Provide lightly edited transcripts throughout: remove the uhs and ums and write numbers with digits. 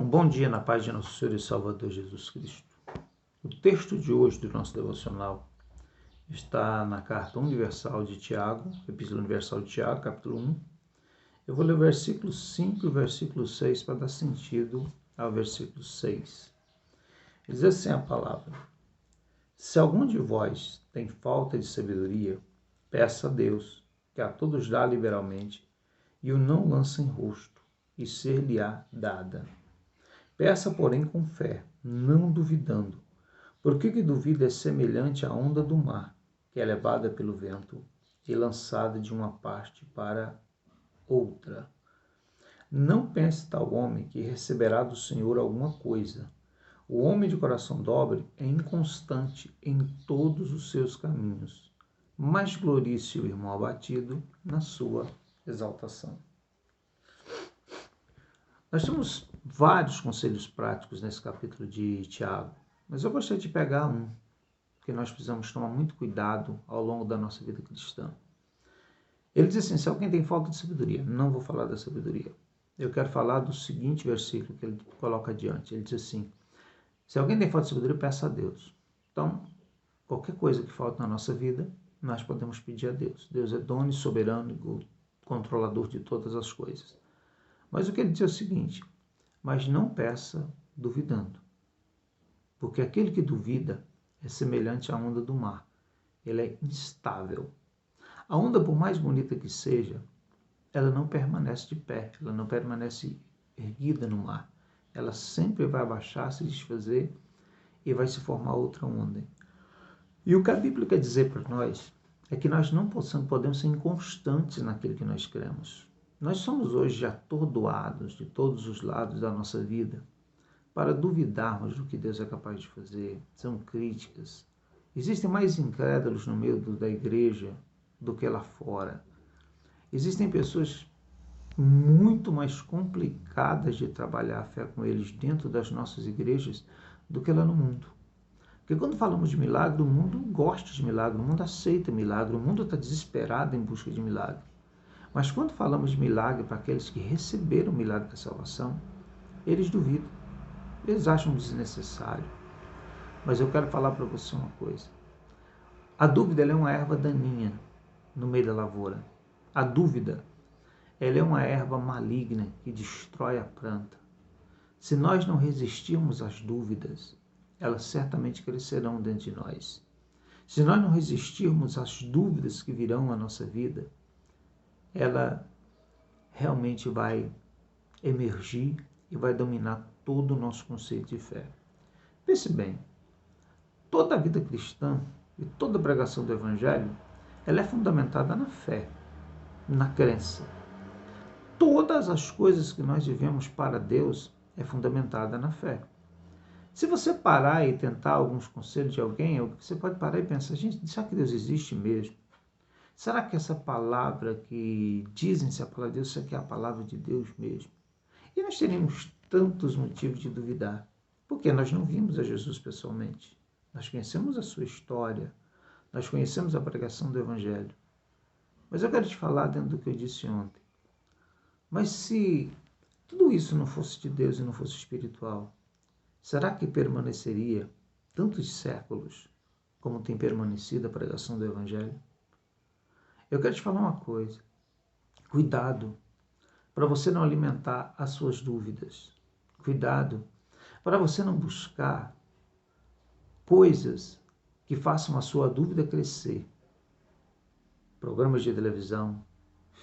Um bom dia na paz de nosso Senhor e Salvador Jesus Cristo. O texto de hoje do nosso devocional está na Carta Universal de Tiago, Epístola Universal de Tiago, capítulo 1. Eu vou ler o versículo 5 e o versículo 6 para dar sentido ao versículo 6. Diz assim a palavra: Se algum de vós tem falta de sabedoria, peça a Deus, que a todos dá liberalmente, e o não lança em rosto, e ser-lhe-á dada. Peça, porém, com fé, não duvidando, porque o que duvida é semelhante à onda do mar, que é levada pelo vento e lançada de uma parte para outra. Não pense tal homem que receberá do Senhor alguma coisa. O homem de coração dobre é inconstante em todos os seus caminhos, mas glorie-se o irmão abatido na sua exaltação. Nós temos vários conselhos práticos nesse capítulo de Tiago, mas eu gostaria de pegar um, que nós precisamos tomar muito cuidado ao longo da nossa vida cristã. Ele diz assim: se alguém tem falta de sabedoria, não vou falar da sabedoria. Eu quero falar do seguinte versículo que ele coloca adiante. Ele diz assim: se alguém tem falta de sabedoria, peça a Deus. Então, qualquer coisa que falta na nossa vida, nós podemos pedir a Deus. Deus é dono e soberano e controlador de todas as coisas. Mas o que ele diz é o seguinte: mas não peça duvidando, porque aquele que duvida é semelhante à onda do mar. Ele é instável. A onda, por mais bonita que seja, ela não permanece de pé, ela não permanece erguida no mar. Ela sempre vai abaixar, se desfazer e vai se formar outra onda. E o que a Bíblia quer dizer para nós é que nós não podemos ser inconstantes naquilo que nós cremos. Nós somos hoje atordoados de todos os lados da nossa vida para duvidarmos do que Deus é capaz de fazer. São críticas. Existem mais incrédulos no meio da igreja do que lá fora. Existem pessoas muito mais complicadas de trabalhar a fé com eles dentro das nossas igrejas do que lá no mundo. Porque quando falamos de milagre, o mundo gosta de milagre, o mundo aceita milagre, o mundo está desesperado em busca de milagre. Mas quando falamos de milagre para aqueles que receberam o milagre da salvação, eles duvidam, eles acham desnecessário. Mas eu quero falar para você uma coisa: a dúvida ela é uma erva daninha no meio da lavoura. A dúvida ela é uma erva maligna que destrói a planta. Se nós não resistirmos às dúvidas, elas certamente crescerão dentro de nós. Se nós não resistirmos às dúvidas que virão à nossa vida, ela realmente vai emergir e vai dominar todo o nosso conceito de fé. Pense bem, toda a vida cristã e toda a pregação do Evangelho, ela é fundamentada na fé, na crença. Todas as coisas que nós vivemos para Deus é fundamentada na fé. Se você parar e tentar alguns conselhos de alguém, você pode parar e pensar: gente, será que Deus existe mesmo? Será que essa palavra que dizem ser a palavra de Deus, isso aqui é a palavra de Deus mesmo? E nós teríamos tantos motivos de duvidar, porque nós não vimos a Jesus pessoalmente. Nós conhecemos a sua história, nós conhecemos a pregação do Evangelho. Mas eu quero te falar dentro do que eu disse ontem. Mas se tudo isso não fosse de Deus e não fosse espiritual, será que permaneceria tantos séculos como tem permanecido a pregação do Evangelho? Eu quero te falar uma coisa: cuidado para você não alimentar as suas dúvidas. Cuidado para você não buscar coisas que façam a sua dúvida crescer. Programas de televisão,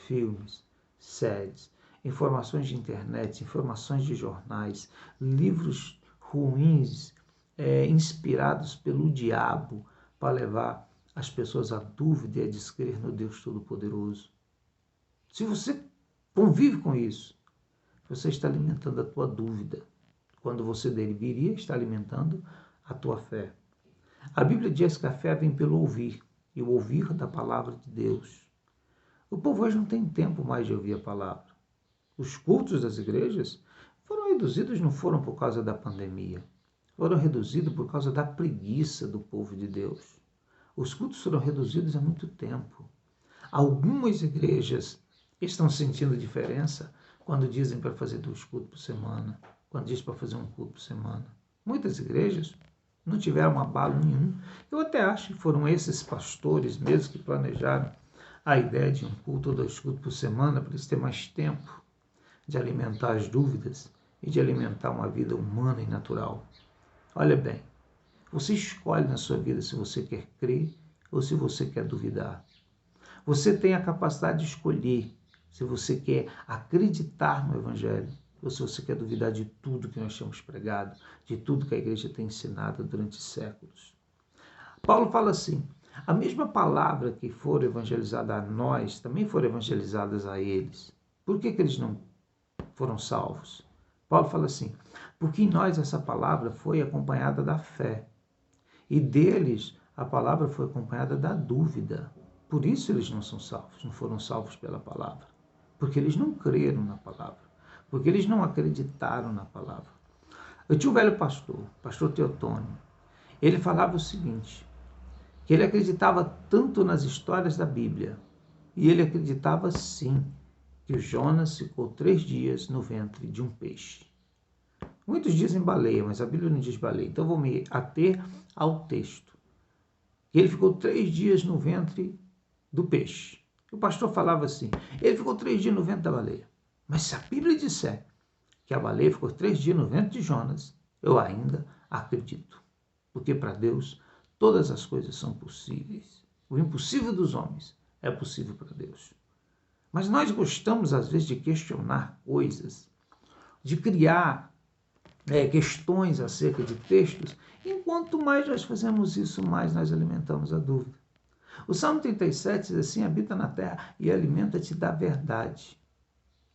filmes, séries, informações de internet, informações de jornais, livros ruins, inspirados pelo diabo para levar as pessoas à dúvida e a descrer no Deus Todo-Poderoso. Se você convive com isso, você está alimentando a tua dúvida, quando você deveria estar alimentando a tua fé. A Bíblia diz que a fé vem pelo ouvir, e o ouvir da palavra de Deus. O povo hoje não tem tempo mais de ouvir a palavra. Os cultos das igrejas foram reduzidos, não foram por causa da pandemia, foram reduzidos por causa da preguiça do povo de Deus. Os cultos foram reduzidos há muito tempo. Algumas igrejas estão sentindo diferença quando dizem para fazer 2 cultos por semana. quando diz para fazer um culto por semana. Muitas igrejas não tiveram abalo nenhum. Eu até acho que foram esses pastores mesmo que planejaram a ideia de um culto ou 2 cultos por semana, para eles terem mais tempo de alimentar as dúvidas e de alimentar uma vida humana e natural. Olha bem, você escolhe na sua vida se você quer crer ou se você quer duvidar. Você tem a capacidade de escolher se você quer acreditar no Evangelho ou se você quer duvidar de tudo que nós temos pregado, de tudo que a igreja tem ensinado durante séculos. Paulo fala assim, a mesma palavra que for evangelizada a nós, também foram evangelizadas a eles. Por que eles não foram salvos? Paulo fala assim, porque em nós essa palavra foi acompanhada da fé, e deles a palavra foi acompanhada da dúvida. Por isso eles não são salvos, não foram salvos pela palavra. Porque eles não creram na palavra. Porque eles não acreditaram na palavra. Eu tinha um velho pastor, pastor Teotônio. Ele falava o seguinte, que ele acreditava tanto nas histórias da Bíblia. E ele acreditava sim que o Jonas ficou 3 dias no ventre de um peixe. Muitos dizem baleia, mas a Bíblia não diz baleia. Então vou me ater ao texto. Ele ficou 3 dias no ventre do peixe. O pastor falava assim, ele ficou 3 dias no ventre da baleia. Mas se a Bíblia disser que a baleia ficou 3 dias no ventre de Jonas, eu ainda acredito. Porque para Deus todas as coisas são possíveis. O impossível dos homens é possível para Deus. Mas nós gostamos às vezes de questionar coisas, de criar questões acerca de textos, enquanto mais nós fazemos isso, mais nós alimentamos a dúvida. O Salmo 37 diz assim, habita na terra e alimenta-te da verdade.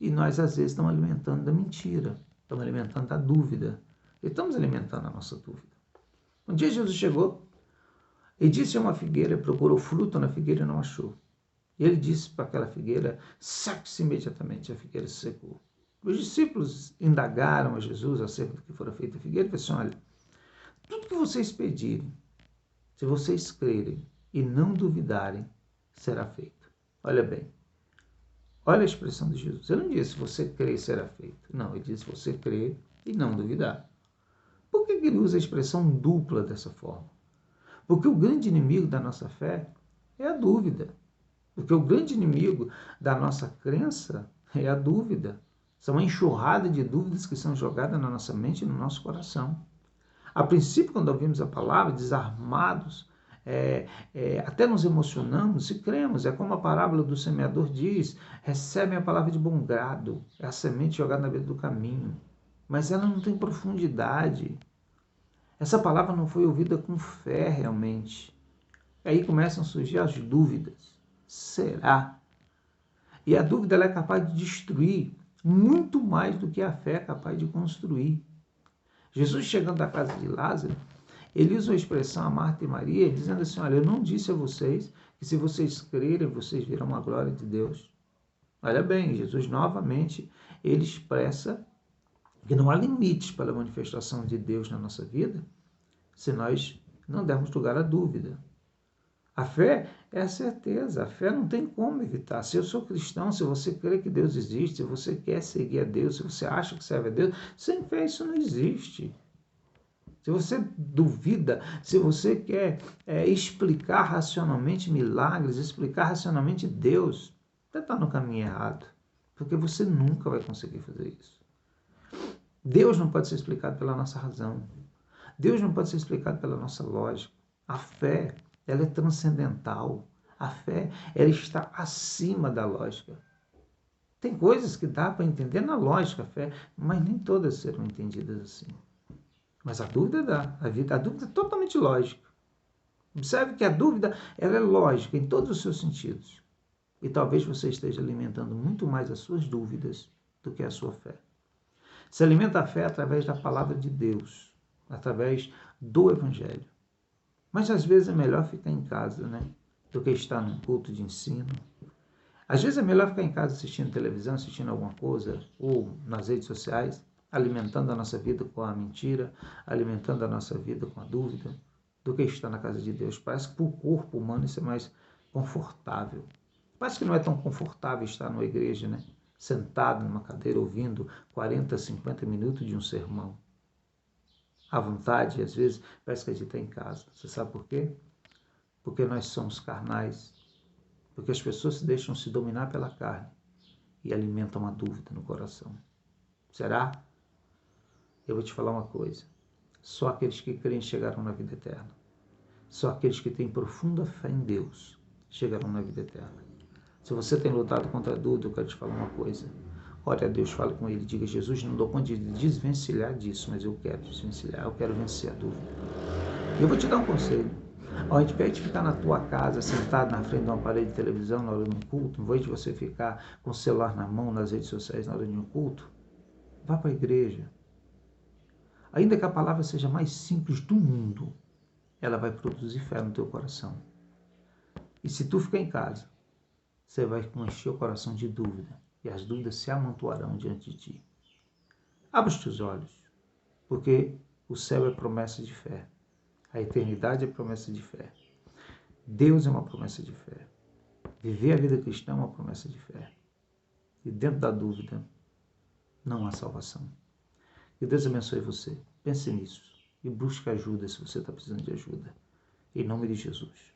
E nós, às vezes, estamos alimentando da mentira, estamos alimentando da dúvida, e estamos alimentando a nossa dúvida. Um dia Jesus chegou e disse a uma figueira, procurou fruto na figueira e não achou. E ele disse para aquela figueira, seque-se imediatamente, a figueira se secou. Os discípulos indagaram a Jesus acerca do que fora feito a figueira e disse, olha, tudo que vocês pedirem, se vocês crerem e não duvidarem, será feito. Olha bem, olha a expressão de Jesus. Ele não disse, você crê, será feito. Não, ele disse, você crê e não duvidar. Por que ele usa a expressão dupla dessa forma? Porque o grande inimigo da nossa fé é a dúvida. Porque o grande inimigo da nossa crença é a dúvida. São uma enxurrada de dúvidas que são jogadas na nossa mente e no nosso coração. A princípio, quando ouvimos a palavra, desarmados, até nos emocionamos e cremos. É como a parábola do semeador diz, recebem a palavra de bom grado, é a semente jogada na beira do caminho. Mas ela não tem profundidade. Essa palavra não foi ouvida com fé realmente. Aí começam a surgir as dúvidas. Será? E a dúvida ela é capaz de destruir muito mais do que a fé é capaz de construir. Jesus, chegando à casa de Lázaro, ele usa a expressão a Marta e Maria, dizendo assim, olha, eu não disse a vocês que se vocês crerem, vocês verão a glória de Deus. Olha bem, Jesus novamente, ele expressa que não há limites para a manifestação de Deus na nossa vida, se nós não dermos lugar à dúvida. A fé é a certeza, a fé não tem como evitar. Se eu sou cristão, se você crê que Deus existe, se você quer seguir a Deus, se você acha que serve a Deus, sem fé isso não existe. Se você duvida, se você quer explicar racionalmente milagres, explicar racionalmente Deus, você está no caminho errado, porque você nunca vai conseguir fazer isso. Deus não pode ser explicado pela nossa razão. Deus não pode ser explicado pela nossa lógica. A fé, ela é transcendental. A fé, ela está acima da lógica. Tem coisas que dá para entender na lógica, a fé, mas nem todas serão entendidas assim. Mas a dúvida dá. A dúvida é totalmente lógica. Observe que a dúvida ela é lógica em todos os seus sentidos. E talvez você esteja alimentando muito mais as suas dúvidas do que a sua fé. Se alimenta a fé através da palavra de Deus, através do Evangelho. Mas às vezes é melhor ficar em casa, né? Do que estar num culto de ensino. Às vezes é melhor ficar em casa assistindo televisão, assistindo alguma coisa, ou nas redes sociais, alimentando a nossa vida com a mentira, alimentando a nossa vida com a dúvida, do que estar na casa de Deus. Parece que para o corpo humano isso é mais confortável. Parece que não é tão confortável estar numa igreja, né? sentado numa cadeira ouvindo 40, 50 minutos de um sermão. À vontade, às vezes, parece que a gente está em casa. Você sabe por quê? Porque nós somos carnais. Porque as pessoas se deixam se dominar pela carne e alimentam a dúvida no coração. Será? Eu vou te falar uma coisa. Só aqueles que creem chegarão na vida eterna. Só aqueles que têm profunda fé em Deus chegarão na vida eterna. Se você tem lutado contra a dúvida, eu quero te falar uma coisa. Ore a Deus, fale com Ele, diga: Jesus, não dou conta de desvencilhar disso, mas eu quero desvencilhar, eu quero vencer a dúvida. E eu vou te dar um conselho. Ao invés de ficar na tua casa, sentado na frente de um aparelho de televisão na hora de um culto, ao invés de você ficar com o celular na mão, nas redes sociais na hora de um culto, vá para a igreja. Ainda que a palavra seja mais simples do mundo, ela vai produzir fé no teu coração. E se tu ficar em casa, você vai encher o coração de dúvida, e as dúvidas se amontoarão diante de ti. Abra os teus olhos, porque o céu é promessa de fé. A eternidade é promessa de fé. Deus é uma promessa de fé. Viver a vida cristã é uma promessa de fé. E dentro da dúvida, não há salvação. Que Deus abençoe você. Pense nisso e busque ajuda se você está precisando de ajuda. Em nome de Jesus.